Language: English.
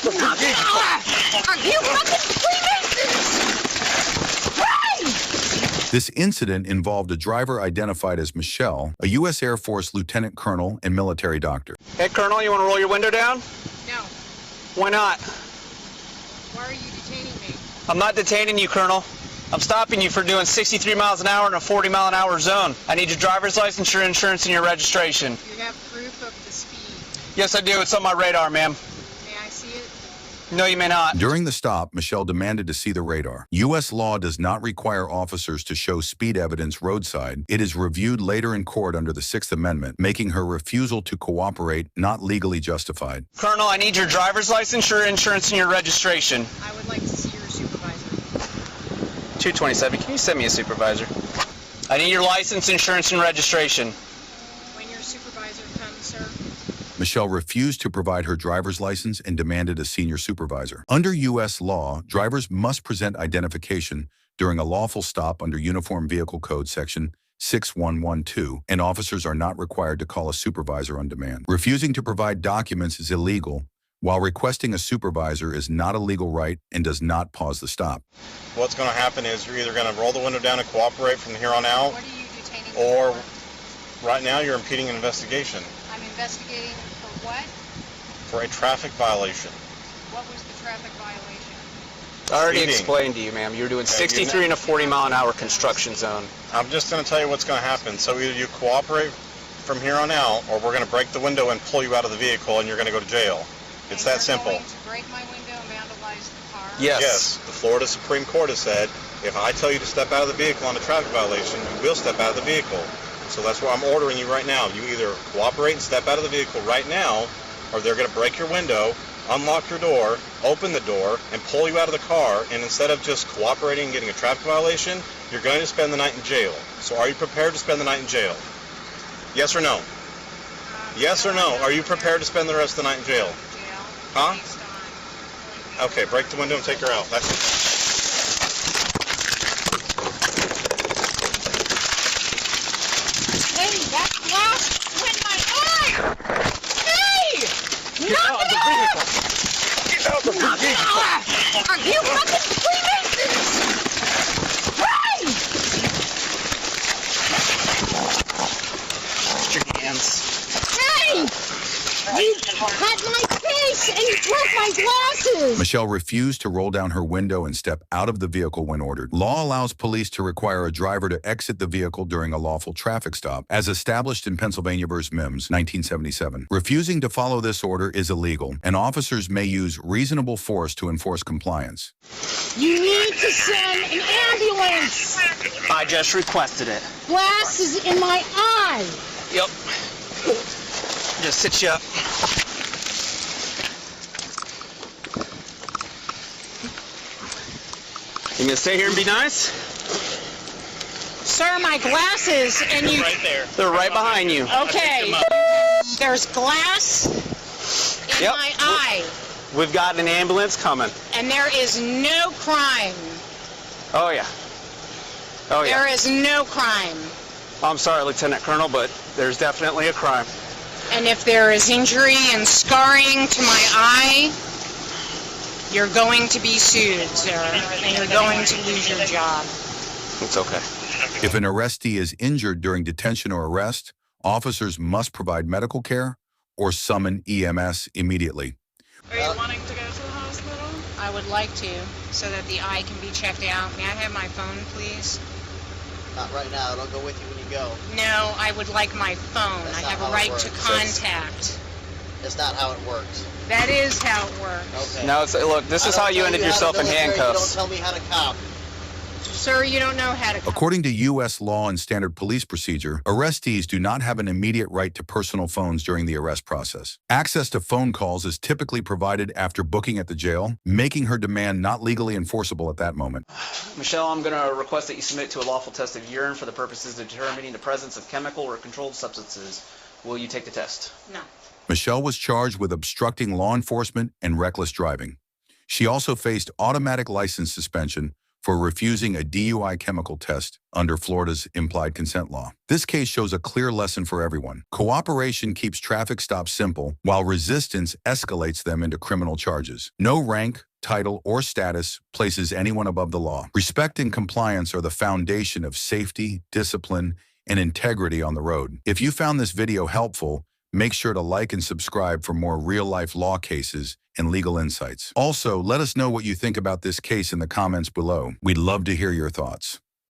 you fucking Freemasons? This incident involved a driver identified as Michelle, a U.S. Air Force lieutenant colonel and military doctor. Hey, Colonel, you want to roll your window down? No. Why not? Why are you detaining me? I'm not detaining you, Colonel. I'm stopping you for doing 63 miles an hour in a 40-mile-an-hour zone. I need your driver's license, your insurance, and your registration. You have proof of the speed. Yes, I do. It's on my radar, ma'am. May I see it? No, you may not. During the stop, Michelle demanded to see the radar. U.S. law does not require officers to show speed evidence roadside. It is reviewed later in court under the Sixth Amendment, making her refusal to cooperate not legally justified. Colonel, I need your driver's license, your insurance, and your registration. I would like to see your supervisor. 227, can you send me a supervisor? I need your license, insurance, and registration. When your supervisor comes, sir. Michelle refused to provide her driver's license and demanded a senior supervisor. Under U.S. law, drivers must present identification during a lawful stop under Uniform Vehicle Code Section 6112, and officers are not required to call a supervisor on demand. Refusing to provide documents is illegal, while requesting a supervisor is not a legal right and does not pause the stop. What's going to happen is you're either going to roll the window down and cooperate from here on out, What are you detaining me or for? right now you're impeding an investigation I'm investigating for what? for a traffic violation. What was the traffic violation? I already Speeding. explained to you, ma'am. You're doing Okay, 63 in a 40-mile-an-hour construction zone. I'm just going to tell you what's going to happen. So either you cooperate from here on out, or we're going to break the window and pull you out of the vehicle and you're going to go to jail. It's And that simple. You're going to break my window and vandalize the car? Yes. Yes, the Florida Supreme Court has said, if I tell you to step out of the vehicle on a traffic violation, you will step out of the vehicle. So that's what I'm ordering you right now. You either cooperate and step out of the vehicle right now, or they're going to break your window, unlock your door, open the door, and pull you out of the car. And instead of just cooperating and getting a traffic violation, you're going to spend the night in jail. So are you prepared to spend the night in jail? Yes or no? Yes or no? Are you prepared to spend the rest of the night in jail? Huh? Okay, break the window and take her out. That's it. Hey, that glass went in my eye! Hey! Get out of the vehicle! Get out of the vehicle! Are you fucking Freemasons? Hey! Put your hands. Hey! You cut my face and you broke my glasses! Michelle refused to roll down her window and step out of the vehicle when ordered. Law allows police to require a driver to exit the vehicle during a lawful traffic stop, as established in Pennsylvania v. Mims, 1977. Refusing to follow this order is illegal, and officers may use reasonable force to enforce compliance. You need to send an ambulance! I just requested it. Glass is in my eye! Yep. Just sit you up. You gonna stay here and be nice? Sir, my glasses and you... Right there. They're right behind you. Okay. There's glass in Yep. my eye, We've got an ambulance coming. and there is no crime. Oh yeah. Oh yeah. There is no crime. I'm sorry, Lieutenant Colonel, but there's definitely a crime. And if there is injury and scarring to my eye, you're going to be sued, sir, and you're going to lose your job. It's okay. If an arrestee is injured during detention or arrest, officers must provide medical care or summon EMS immediately. Are you wanting to go to the hospital? I would like to, so that the eye can be checked out. May I have my phone, please? Not right now. It'll go with you when you go. No, I would like my phone. That's I not have how a it right works. to contact. It's not how it works. That is how it works. Okay. No, it's, look, this is I how don't you tell ended how to yourself in military, handcuffs. You don't tell me how to cop. Sir, you don't know how to... According to U.S. law and standard police procedure, arrestees do not have an immediate right to personal phones during the arrest process. Access to phone calls is typically provided after booking at the jail, making her demand not legally enforceable at that moment. Michelle, I'm going to request that you submit to a lawful test of urine for the purposes of determining the presence of chemical or controlled substances. Will you take the test? No. Michelle was charged with obstructing law enforcement and reckless driving. She also faced automatic license suspension for refusing a DUI chemical test under Florida's implied consent law. This case shows a clear lesson for everyone. Cooperation keeps traffic stops simple, while resistance escalates them into criminal charges. No rank, title, or status places anyone above the law. Respect and compliance are the foundation of safety, discipline, and integrity on the road. If you found this video helpful, make sure to like and subscribe for more real-life law cases and legal insights. Also, let us know what you think about this case in the comments below. We'd love to hear your thoughts.